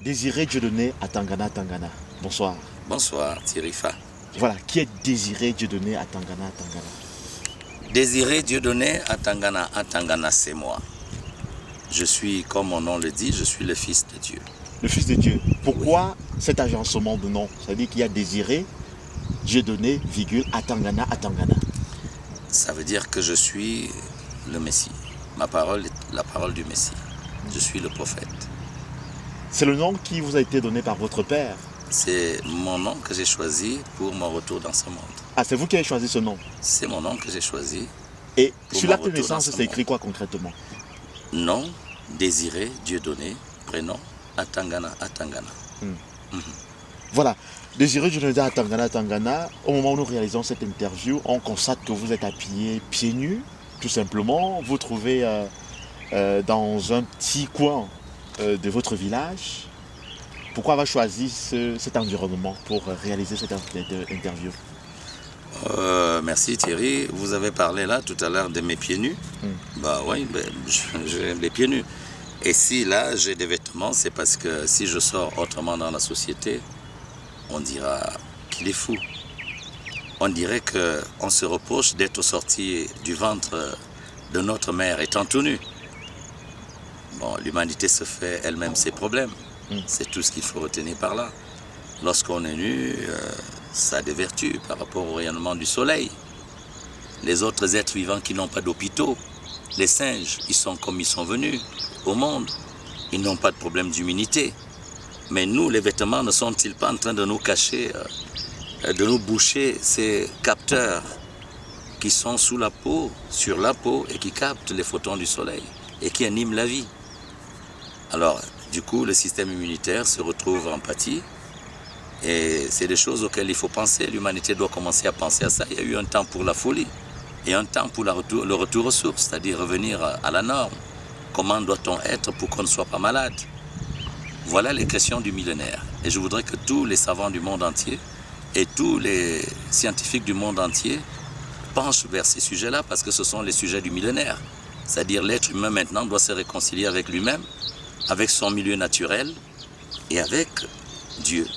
Désiré Dieudonné à Tangana, Tangana. Bonsoir. Bonsoir Thierry Fa. Voilà, qui est Désiré Dieudonné à Tangana, Tangana? Désiré Dieudonné à Tangana, c'est moi. Je suis, comme mon nom le dit, je suis le fils de Dieu. Le fils de Dieu. Pourquoi cet agencement de nom? C'est-à-dire qu'il y a Désiré Dieudonné, virgule, à Tangana, à Tangana. Ça veut dire que je suis le Messie. Ma parole est la parole du Messie. Je suis le prophète. C'est le nom qui vous a été donné par votre père? C'est mon nom que j'ai choisi pour mon retour dans ce monde. Ah, c'est vous qui avez choisi ce nom? C'est mon nom que j'ai choisi. Et pour sur mon l'acte de retour naissance, dans ce c'est écrit monde. quoi concrètement? Nom, Désiré, Dieudonné, prénom, Atangana, Atangana. Voilà. Désiré Dieudonné à Tangana, Tangana. Au moment où nous réalisons cette interview, on constate que vous êtes habillé pieds nus, tout simplement. Vous trouvez dans un petit coin de votre village. Pourquoi avoir choisi cet environnement pour réaliser cette interview? Merci Thierry. Vous avez parlé là tout à l'heure de mes pieds nus. Bah oui, j'aime les pieds nus. Et si là j'ai des vêtements, c'est parce que si je sors autrement dans la société, on dira qu'il est fou. On dirait qu'on se reproche d'être sorti du ventre de notre mère étant tout nu. Bon, l'humanité se fait elle-même ses problèmes. C'est tout ce qu'il faut retenir par là. Lorsqu'on est nu, ça a des vertus par rapport au rayonnement du soleil. Les autres êtres vivants qui n'ont pas d'hôpitaux, les singes, ils sont comme ils sont venus au monde. Ils n'ont pas de problème d'humidité. Mais nous, les vêtements, ne sont-ils pas en train de nous cacher, de nous boucher ces capteurs qui sont sous la peau, sur la peau, et qui captent les photons du soleil et qui animent la vie? Alors, du coup, le système immunitaire se retrouve en pâtit. Et c'est des choses auxquelles il faut penser. L'humanité doit commencer à penser à ça. Il y a eu un temps pour la folie et un temps pour le retour aux sources, c'est-à-dire revenir à la norme. Comment doit-on être pour qu'on ne soit pas malade? Voilà les questions du millénaire. Et je voudrais que tous les savants du monde entier et tous les scientifiques du monde entier penchent vers ces sujets-là parce que ce sont les sujets du millénaire. C'est-à-dire l'être humain maintenant doit se réconcilier avec lui-même, avec son milieu naturel et avec Dieu.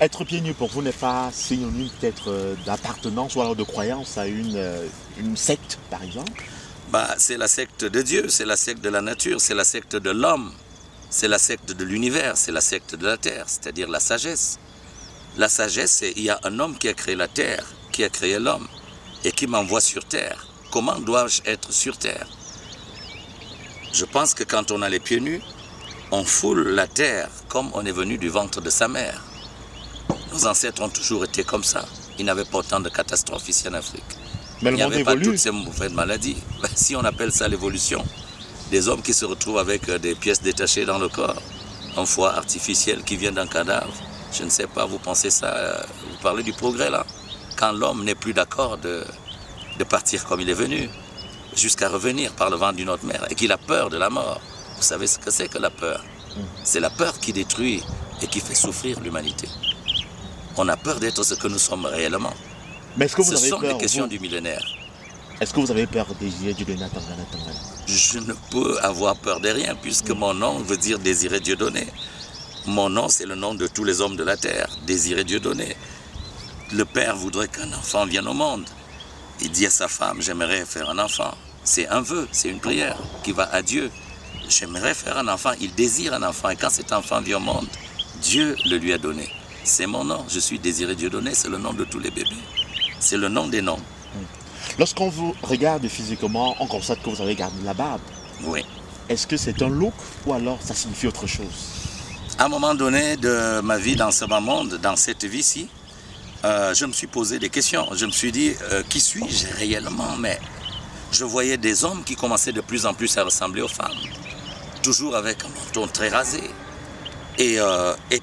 Être pieds nus pour vous n'est pas synonyme peut-être d'appartenance ou alors de croyance à une secte, par exemple? C'est la secte de Dieu, c'est la secte de la nature, c'est la secte de l'homme, c'est la secte de l'univers, c'est la secte de la terre, c'est-à-dire la sagesse. La sagesse, il y a un homme qui a créé la terre, qui a créé l'homme et qui m'envoie sur terre. Comment dois-je être sur terre? Je pense que quand on a les pieds nus, on foule la terre comme on est venu du ventre de sa mère. Nos ancêtres ont toujours été comme ça. Ils n'avaient pas autant de catastrophes ici en Afrique. Mais le Il n'y monde avait pas évolue. toutes ces mauvaises maladies. Si on appelle ça l'évolution, des hommes qui se retrouvent avec des pièces détachées dans le corps, un foie artificiel qui vient d'un cadavre, je ne sais pas, vous pensez ça, vous parlez du progrès là. Quand l'homme n'est plus d'accord de partir comme il est venu, jusqu'à revenir par le ventre d'une autre mère, et qu'il a peur de la mort. Vous savez ce que c'est que la peur? C'est la peur qui détruit et qui fait souffrir l'humanité. On a peur d'être ce que nous sommes réellement. Mais est-ce que vous Ce avez sont peur, les questions vous? du millénaire. Est-ce que vous avez peur de Désiré Dieudonné à Tangana, Tangana? Je ne peux avoir peur de rien puisque mon nom veut dire Désiré Dieudonné. Mon nom, c'est le nom de tous les hommes de la terre, Désiré Dieudonné. Le père voudrait qu'un enfant vienne au monde. Il dit à sa femme, j'aimerais faire un enfant. C'est un vœu, c'est une prière qui va à Dieu. J'aimerais faire un enfant, il désire un enfant. Et quand cet enfant vient au monde, Dieu le lui a donné. C'est mon nom, je suis Désiré Dieudonné, c'est le nom de tous les bébés. C'est le nom des noms. Lorsqu'on vous regarde physiquement, on constate que vous avez gardé la barbe. Oui. Est-ce que c'est un look ou alors ça signifie autre chose? À un moment donné de ma vie dans ce bas monde, dans cette vie-ci, je me suis posé des questions. Je me suis dit, qui suis-je réellement? Mais je voyais des hommes qui commençaient de plus en plus à ressembler aux femmes. Toujours avec un menton très rasé. Et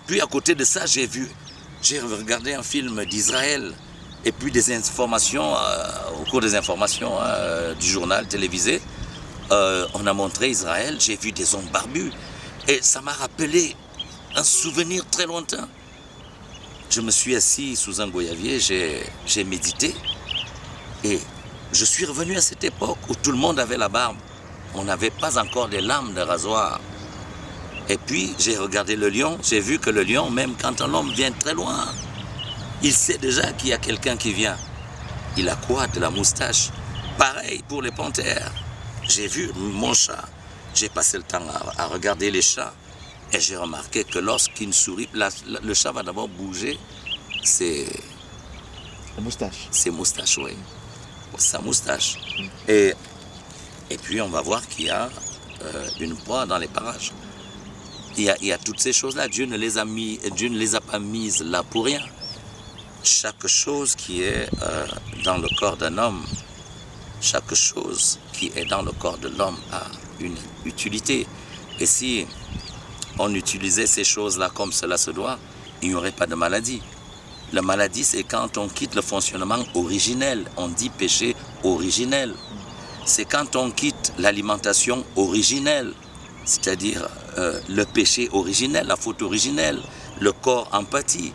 puis à côté de ça, j'ai regardé un film d'Israël. Et puis des informations, au cours des informations du journal télévisé, on a montré Israël, j'ai vu des hommes barbus. Et ça m'a rappelé un souvenir très lointain. Je me suis assis sous un goyavier, j'ai médité. Et je suis revenu à cette époque où tout le monde avait la barbe. On n'avait pas encore des lames de rasoir. Et puis, j'ai regardé le lion, j'ai vu que le lion, même quand un homme vient très loin, il sait déjà qu'il y a quelqu'un qui vient. Il a quoi? De la moustache. Pareil pour les panthères. J'ai vu mon chat. J'ai passé le temps à regarder les chats. Et j'ai remarqué que lorsqu'il sourit, le chat va d'abord bouger ses moustaches. Ses moustaches, oui. Sa moustache. Et puis, on va voir qu'il y a une proie dans les parages. Il y a toutes ces choses-là. Dieu ne les a pas mises là pour rien. Chaque chose qui est dans le corps d'un homme, chaque chose qui est dans le corps de l'homme a une utilité. Et si on utilisait ces choses-là comme cela se doit, il n'y aurait pas de maladie. La maladie, c'est quand on quitte le fonctionnement originel. On dit péché originel. C'est quand on quitte l'alimentation originelle, c'est-à-dire le péché originel, la faute originelle, le corps empathie.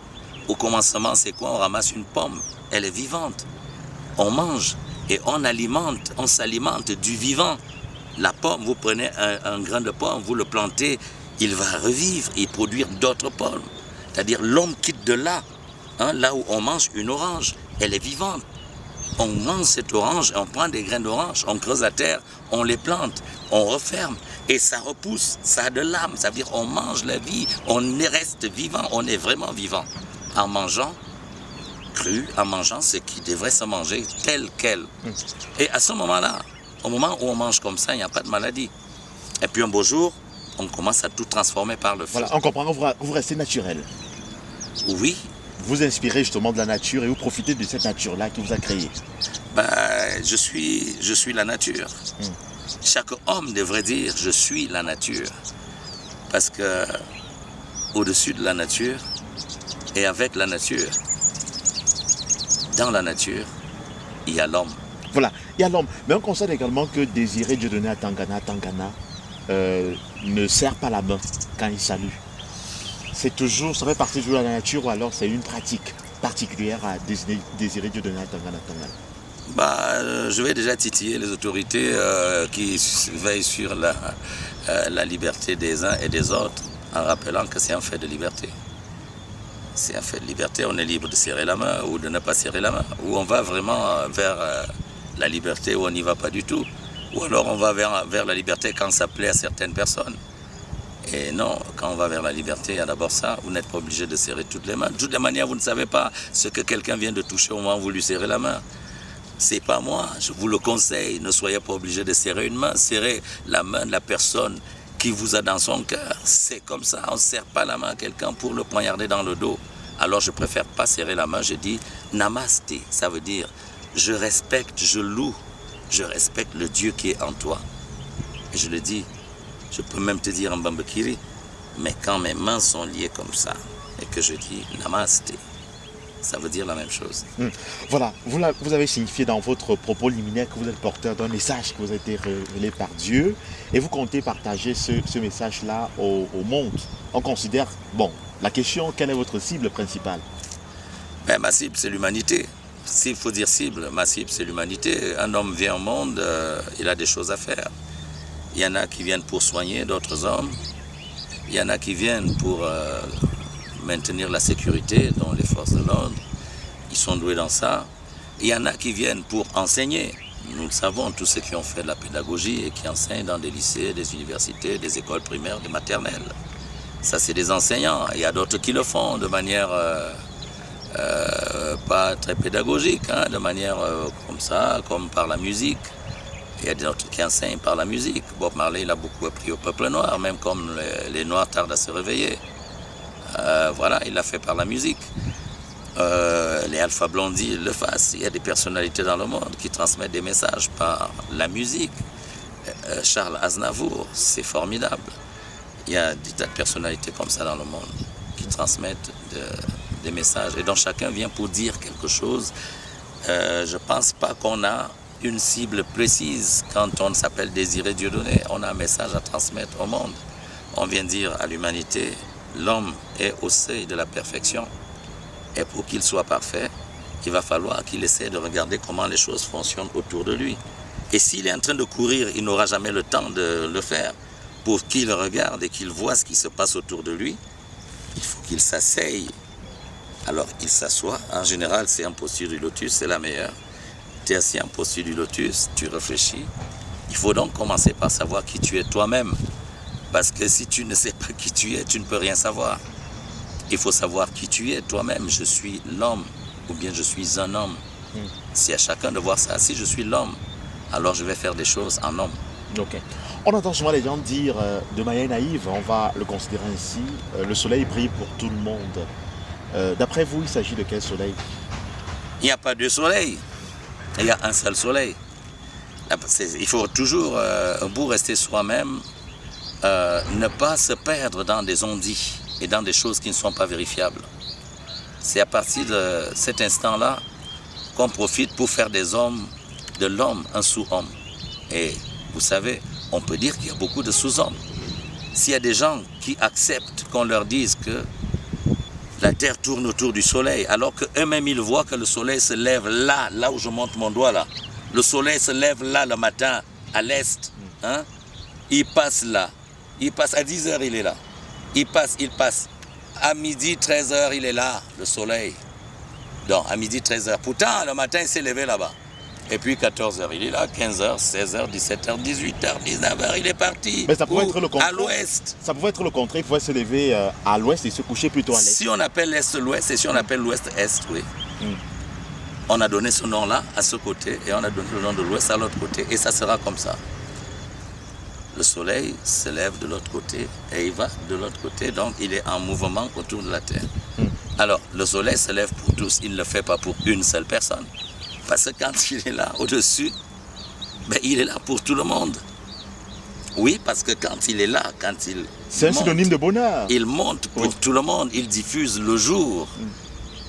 Au commencement, c'est quoi? On ramasse une pomme, elle est vivante. On mange et on s'alimente du vivant. La pomme, vous prenez un grain de pomme, vous le plantez, il va revivre et produire d'autres pommes. C'est-à-dire l'homme quitte de là, là où on mange une orange, elle est vivante. On mange cette orange, on prend des grains d'orange, on creuse la terre, on les plante, on referme et ça repousse, ça a de l'âme, ça veut dire on mange la vie, on reste vivant, on est vraiment vivant. En mangeant cru, en mangeant ce qui devrait se manger tel quel. Et à ce moment-là, au moment où on mange comme ça, il n'y a pas de maladie. Et puis un beau jour, on commence à tout transformer par le feu. Voilà, on comprend, vous restez naturel. Oui. Vous inspirez justement de la nature et vous profitez de cette nature-là qui vous a créé. Je suis la nature. Chaque homme devrait dire je suis la nature. Parce que au-dessus de la nature et avec la nature, dans la nature, il y a l'homme. Voilà, il y a l'homme. Mais on constate également que désirer Dieu donner à Tangana ne serre pas la main quand il salue. C'est toujours, ça fait partie toujours de la nature ou alors c'est une pratique particulière à désirer Dieu donner à Tangana. Je vais déjà titiller les autorités qui veillent sur la liberté des uns et des autres en rappelant que c'est un fait de liberté. C'est un fait de liberté, on est libre de serrer la main ou de ne pas serrer la main. Ou on va vraiment vers la liberté ou on n'y va pas du tout. Ou alors on va vers la liberté quand ça plaît à certaines personnes. Et non, quand on va vers la liberté, il y a d'abord ça, vous n'êtes pas obligé de serrer toutes les mains. De toutes les manières, vous ne savez pas ce que quelqu'un vient de toucher au moment où vous lui serrez la main. C'est pas moi, je vous le conseille, ne soyez pas obligé de serrer une main, serrez la main de la personne qui vous a dans son cœur. C'est comme ça, on ne serre pas la main à quelqu'un pour le poignarder dans le dos. Alors je préfère pas serrer la main, je dis namasté, ça veut dire je respecte, je loue, je respecte le Dieu qui est en toi. Et je le dis, je peux même te dire en Bambakiri, mais quand mes mains sont liées comme ça, et que je dis namasté, ça veut dire la même chose. Voilà, vous avez signifié dans votre propos liminaire que vous êtes porteur d'un message qui vous a été révélé par Dieu, et vous comptez partager ce message-là au monde. On considère, la question, quelle est votre cible principale? Ma cible, c'est l'humanité. S'il faut dire cible, ma cible, c'est l'humanité. Un homme vient au monde, il a des choses à faire. Il y en a qui viennent pour soigner d'autres hommes. Il y en a qui viennent pour maintenir la sécurité dans les forces de l'ordre. Ils sont doués dans ça. Il y en a qui viennent pour enseigner. Nous le savons, tous ceux qui ont fait de la pédagogie et qui enseignent dans des lycées, des universités, des écoles primaires, des maternelles. Ça, c'est des enseignants. Il y a d'autres qui le font de manière pas très pédagogique, de manière comme ça, comme par la musique. Il y a d'autres qui enseignent par la musique. Bob Marley, il a beaucoup appris au peuple noir, même comme les Noirs tardent à se réveiller. Voilà, il l'a fait par la musique. Les Alpha Blondy le fassent. Il y a des personnalités dans le monde qui transmettent des messages par la musique. Charles Aznavour, c'est formidable. Il y a des tas de personnalités comme ça dans le monde qui transmettent des messages et dont chacun vient pour dire quelque chose. Je ne pense pas qu'on a une cible précise quand on s'appelle désirer Dieu donné. On a un message à transmettre au monde. On vient dire à l'humanité, l'homme est au seuil de la perfection. Et pour qu'il soit parfait, il va falloir qu'il essaie de regarder comment les choses fonctionnent autour de lui. Et s'il est en train de courir, il n'aura jamais le temps de le faire. pour qu'il regarde et qu'il voit ce qui se passe autour de lui, il faut qu'il s'asseye. Alors, il s'assoit. En général, c'est en posture du lotus, c'est la meilleure. Tu es assis en posture du lotus, tu réfléchis. Il faut donc commencer par savoir qui tu es toi-même. Parce que si tu ne sais pas qui tu es, tu ne peux rien savoir. Il faut savoir qui tu es toi-même. Je suis l'homme, ou bien je suis un homme. C'est à chacun de voir ça. Si je suis l'homme, alors je vais faire des choses en homme. Ok. On entend souvent les gens dire de manière naïve, on va le considérer ainsi, le soleil brille pour tout le monde. D'après vous, il s'agit de quel soleil? Il n'y a pas deux soleils. Il y a un seul soleil. Il faut toujours, pour rester soi-même, ne pas se perdre dans des on-dit et dans des choses qui ne sont pas vérifiables. C'est à partir de cet instant-là qu'on profite pour faire des hommes, de l'homme, un sous-homme. Et vous savez, on peut dire qu'il y a beaucoup de sous-hommes. S'il y a des gens qui acceptent qu'on leur dise que la Terre tourne autour du Soleil, alors qu'eux-mêmes ils voient que le Soleil se lève là, là où je monte mon doigt là. Le Soleil se lève là le matin, à l'Est. Hein? Il passe là. Il passe à 10 h, il est là. Il passe. À midi, 13 h, il est là, le Soleil. Donc, à midi, 13 h. Pourtant, le matin, il s'est levé là-bas. Et puis 14 h, il est là, 15 h, 16 h, 17 h, 18 h, 19 h, il est parti. Mais ça pouvait être le contraire. À l'ouest. Ça pouvait être le contraire, il pouvait se lever à l'ouest et se coucher plutôt à l'est. Si on appelle l'est l'ouest et si on appelle l'ouest est, oui. On a donné ce nom-là à ce côté et on a donné le nom de l'ouest à l'autre côté. Et ça sera comme ça. Le soleil se lève de l'autre côté et il va de l'autre côté, donc il est en mouvement autour de la Terre. Alors, le soleil se lève pour tous, il ne le fait pas pour une seule personne. Parce que quand il est là, au-dessus, ben, il est là pour tout le monde. Oui, parce que quand il est là, quand il c'est un monte, synonyme de bonheur. il monte pour tout le monde, il diffuse le jour.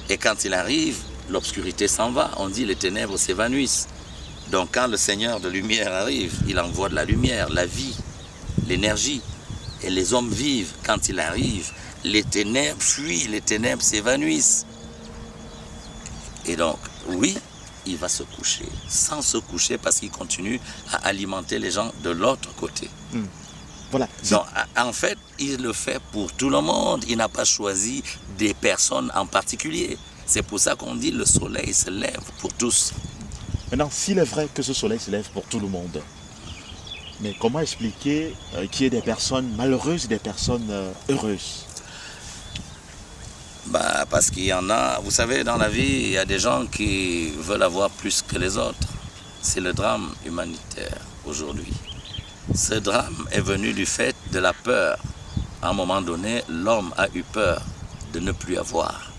Et quand il arrive, l'obscurité s'en va, on dit les ténèbres s'évanouissent. Donc quand le Seigneur de lumière arrive, il envoie de la lumière, la vie, l'énergie. Et les hommes vivent. Quand il arrive, les ténèbres fuient, les ténèbres s'évanouissent. Et donc, oui, il va se coucher, sans se coucher parce qu'il continue à alimenter les gens de l'autre côté. Voilà. Donc, en fait, il le fait pour tout le monde. Il n'a pas choisi des personnes en particulier. C'est pour ça qu'on dit le soleil se lève pour tous. Maintenant, s'il est vrai que ce soleil se lève pour tout le monde, mais comment expliquer qu'il y ait des personnes malheureuses et des personnes heureuses? Bah, parce qu'il y en a, vous savez, dans la vie, il y a des gens qui veulent avoir plus que les autres. C'est le drame humanitaire aujourd'hui. Ce drame est venu du fait de la peur. À un moment donné, l'homme a eu peur de ne plus avoir.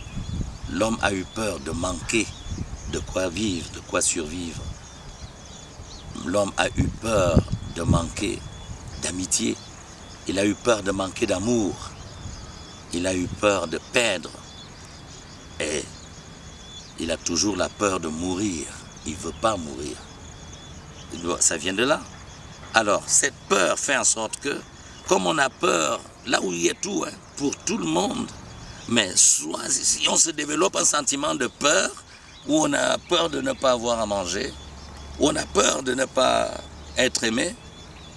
L'homme a eu peur de manquer de quoi vivre, de quoi survivre. L'homme a eu peur de manquer d'amitié. Il a eu peur de manquer d'amour. Il a eu peur de perdre. Et il a toujours la peur de mourir. Il ne veut pas mourir. Ça vient de là. Alors, cette peur fait en sorte que, comme on a peur, là où il y a tout, hein, pour tout le monde, mais soit si on se développe un sentiment de peur, où on a peur de ne pas avoir à manger, où on a peur de ne pas être aimé,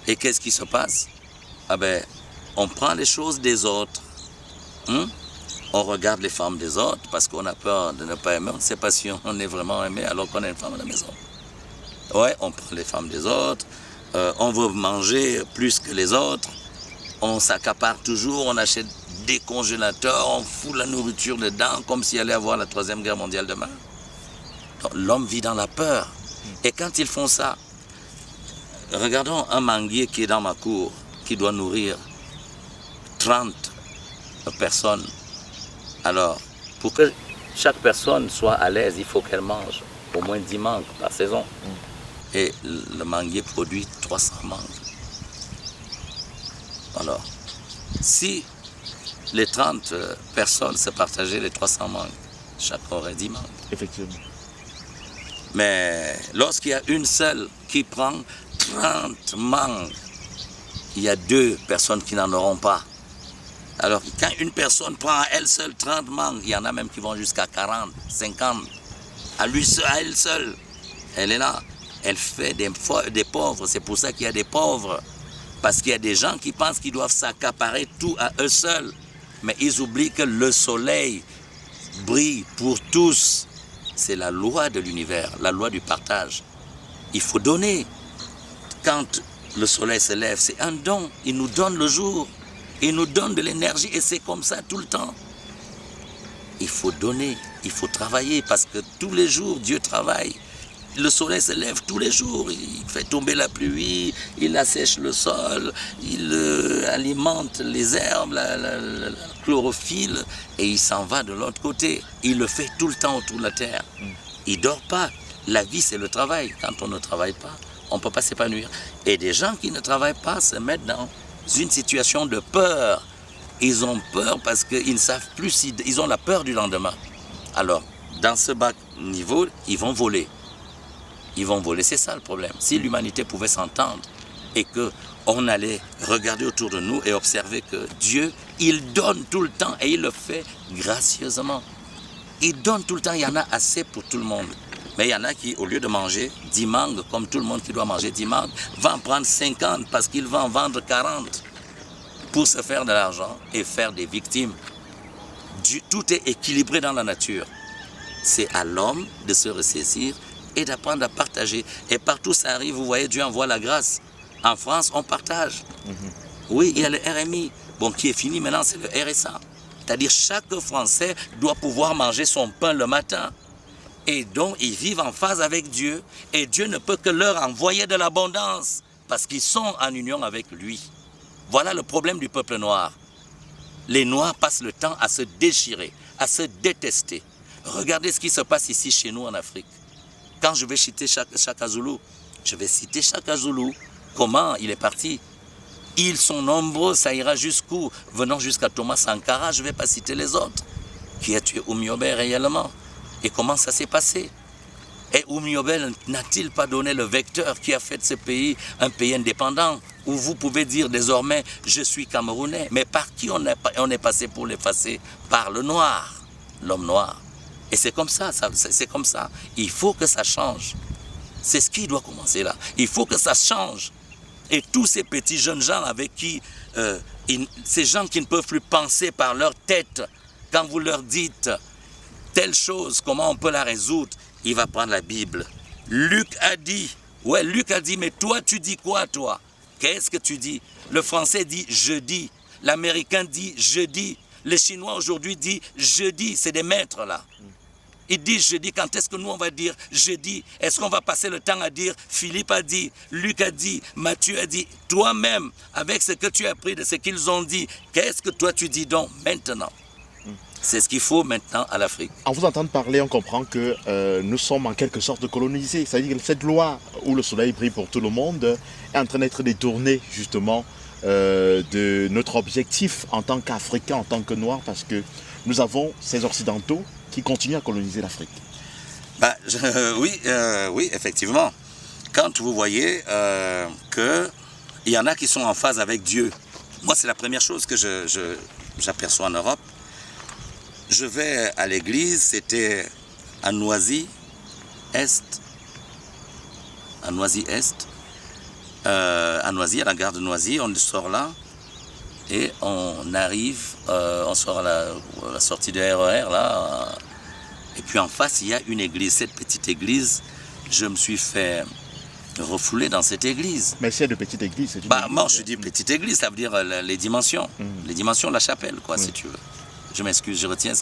et qu'est-ce qui se passe? Ah ben, on prend les choses des autres. On regarde les femmes des autres parce qu'on a peur de ne pas aimer. On ne sait pas si on est vraiment aimé alors qu'on a une femme à la maison. Ouais, on prend les femmes des autres. On veut manger plus que les autres. On s'accapare toujours. On achète des congélateurs. On fout la nourriture dedans comme s'il allait avoir la 3e guerre mondiale demain. L'homme vit dans la peur. Et quand ils font ça, regardons un manguier qui est dans ma cour, qui doit nourrir 30 personnes. Alors, pour que chaque personne soit à l'aise, il faut qu'elle mange au moins 10 mangues par saison. Et le manguier produit 300 mangues. Alors, si les 30 personnes se partageaient les 300 mangues, chacun aurait 10 mangues. Effectivement. Mais lorsqu'il y a une seule qui prend 30 mangues, il y a 2 personnes qui n'en auront pas. Alors, quand une personne prend à elle seule 30 mangues, il y en a même qui vont jusqu'à 40, 50. À elle seule, elle est là. Elle fait des pauvres. C'est pour ça qu'il y a des pauvres. Parce qu'il y a des gens qui pensent qu'ils doivent s'accaparer tout à eux seuls. Mais ils oublient que le soleil brille pour tous. C'est la loi de l'univers, la loi du partage. Il faut donner. Quand le soleil se lève, c'est un don. Il nous donne le jour. Il nous donne de l'énergie et c'est comme ça tout le temps. Il faut donner, il faut travailler parce que tous les jours, Dieu travaille. Le soleil se lève tous les jours, il fait tomber la pluie, il assèche le sol, il alimente les herbes, la chlorophylle, et il s'en va de l'autre côté. Il le fait tout le temps autour de la terre. Il ne dort pas. La vie, c'est le travail. Quand on ne travaille pas, on ne peut pas s'épanouir. Et des gens qui ne travaillent pas se mettent dans une situation de peur. Ils ont peur parce qu'ils ne savent plus ils ont la peur du lendemain. Alors, dans ce bas niveau, ils vont voler. Ils vont voler, c'est ça le problème. Si l'humanité pouvait s'entendre et qu'on allait regarder autour de nous et observer que Dieu, il donne tout le temps et il le fait gracieusement. Il donne tout le temps, il y en a assez pour tout le monde. Mais il y en a qui, au lieu de manger 10 mangues, comme tout le monde qui doit manger 10 mangues, va en prendre 50 parce qu'il va en vendre 40 pour se faire de l'argent et faire des victimes. Tout est équilibré dans la nature. C'est à l'homme de se ressaisir et d'apprendre à partager. Et partout ça arrive, vous voyez, Dieu envoie la grâce. En France, on partage. Oui, il y a le RMI, bon, qui est fini maintenant, c'est le RSA. C'est-à-dire chaque Français doit pouvoir manger son pain le matin. Et donc, ils vivent en phase avec Dieu. Et Dieu ne peut que leur envoyer de l'abondance parce qu'ils sont en union avec lui. Voilà le problème du peuple noir. Les Noirs passent le temps à se déchirer, à se détester. Regardez ce qui se passe ici chez nous en Afrique. Quand je vais citer Shaka Zulu, je vais citer Shaka Zulu. Comment il est parti? Ils sont nombreux, ça ira jusqu'où? Venant jusqu'à Thomas Sankara, je ne vais pas citer les autres. Qui a tué Oumiobe réellement? Et comment ça s'est passé? Et Oumiobe n'a-t-il pas donné le vecteur qui a fait de ce pays un pays indépendant? Où vous pouvez dire désormais, je suis Camerounais. Mais par qui on est passé pour l'effacer? Par le noir, l'homme noir. Et c'est comme ça, c'est comme ça. Il faut que ça change. C'est ce qui doit commencer là. Il faut que ça change. Et tous ces petits jeunes gens avec qui, ces gens qui ne peuvent plus penser par leur tête, quand vous leur dites telle chose, comment on peut la résoudre, il va prendre la Bible. Luc a dit, mais toi tu dis quoi toi? Qu'est-ce que tu dis? Le français dit je dis, l'américain dit je dis, le chinois aujourd'hui dit je dis, c'est des maîtres là. Ils disent je dis, quand est-ce que nous on va dire je dis? Est-ce qu'on va passer le temps à dire Philippe a dit, Luc a dit, Matthieu a dit? Toi-même, avec ce que tu as appris de ce qu'ils ont dit, qu'est-ce que toi tu dis donc maintenant? C'est ce qu'il faut maintenant à l'Afrique. En vous entendant parler, on comprend que nous sommes en quelque sorte colonisés. C'est-à-dire que cette loi où le soleil brille pour tout le monde est en train d'être détournée justement de notre objectif en tant qu'Africains, en tant que Noirs, parce que nous avons ces Occidentaux qui continuent à coloniser l'Afrique. Oui, effectivement. Quand vous voyez qu'il y en a qui sont en phase avec Dieu, moi c'est la première chose que j'aperçois en Europe. Je vais à l'église, c'était à Noisy-Est. À Noisy-Est. À Noisy, à la gare de Noisy, on sort là et on arrive, on sort à la sortie du RER là. Et puis en face, il y a une église. Cette petite église, je me suis fait refouler dans cette église. Mais c'est de petite église, c'est une église. Moi, je dis petite église, ça veut dire les dimensions. Les dimensions de la chapelle, quoi, si tu veux. Je m'excuse, je retire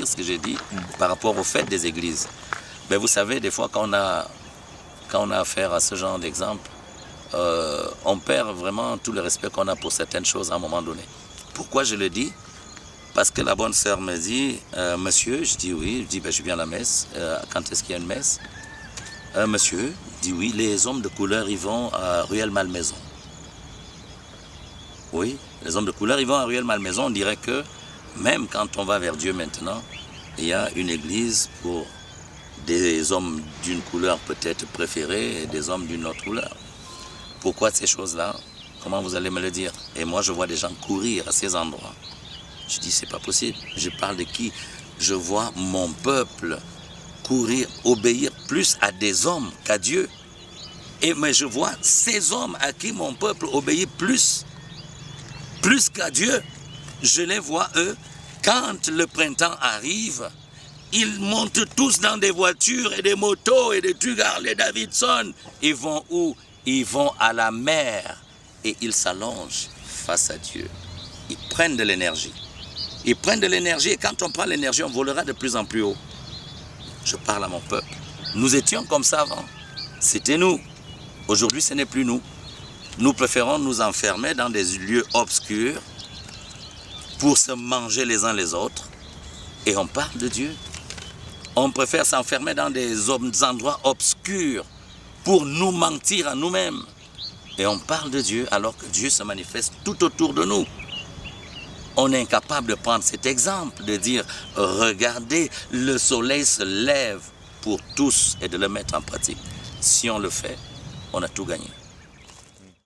ce que j'ai dit par rapport au fait des églises. Mais vous savez, des fois, quand on a affaire à ce genre d'exemple, on perd vraiment tout le respect qu'on a pour certaines choses à un moment donné. Pourquoi je le dis? Parce que la bonne sœur me dit, monsieur, je dis oui, je dis je viens à la messe, quand est-ce qu'il y a une messe? Monsieur, dit oui, les hommes de couleur, ils vont à Ruelle-Malmaison. Oui, les hommes de couleur, ils vont à Ruelle-Malmaison, on dirait que même quand on va vers Dieu maintenant, il y a une église pour des hommes d'une couleur peut-être préférée et des hommes d'une autre couleur. Pourquoi ces choses-là? Comment vous allez me le dire? Et moi, je vois des gens courir à ces endroits. Je dis, c'est pas possible. Je parle de qui? Je vois mon peuple courir, obéir plus à des hommes qu'à Dieu. Mais je vois ces hommes à qui mon peuple obéit plus qu'à Dieu. Je les vois, eux, quand le printemps arrive, ils montent tous dans des voitures et des motos et des trucs Harley Davidson. Ils vont où? Ils vont à la mer et ils s'allongent face à Dieu. Ils prennent de l'énergie. Ils prennent de l'énergie et quand on prend l'énergie, on volera de plus en plus haut. Je parle à mon peuple. Nous étions comme ça avant. C'était nous. Aujourd'hui, ce n'est plus nous. Nous préférons nous enfermer dans des lieux obscurs pour se manger les uns les autres. Et on parle de Dieu. On préfère s'enfermer dans des endroits obscurs pour nous mentir à nous-mêmes. Et on parle de Dieu alors que Dieu se manifeste tout autour de nous. On est incapable de prendre cet exemple, de dire « Regardez, le soleil se lève pour tous » et de le mettre en pratique. Si on le fait, on a tout gagné.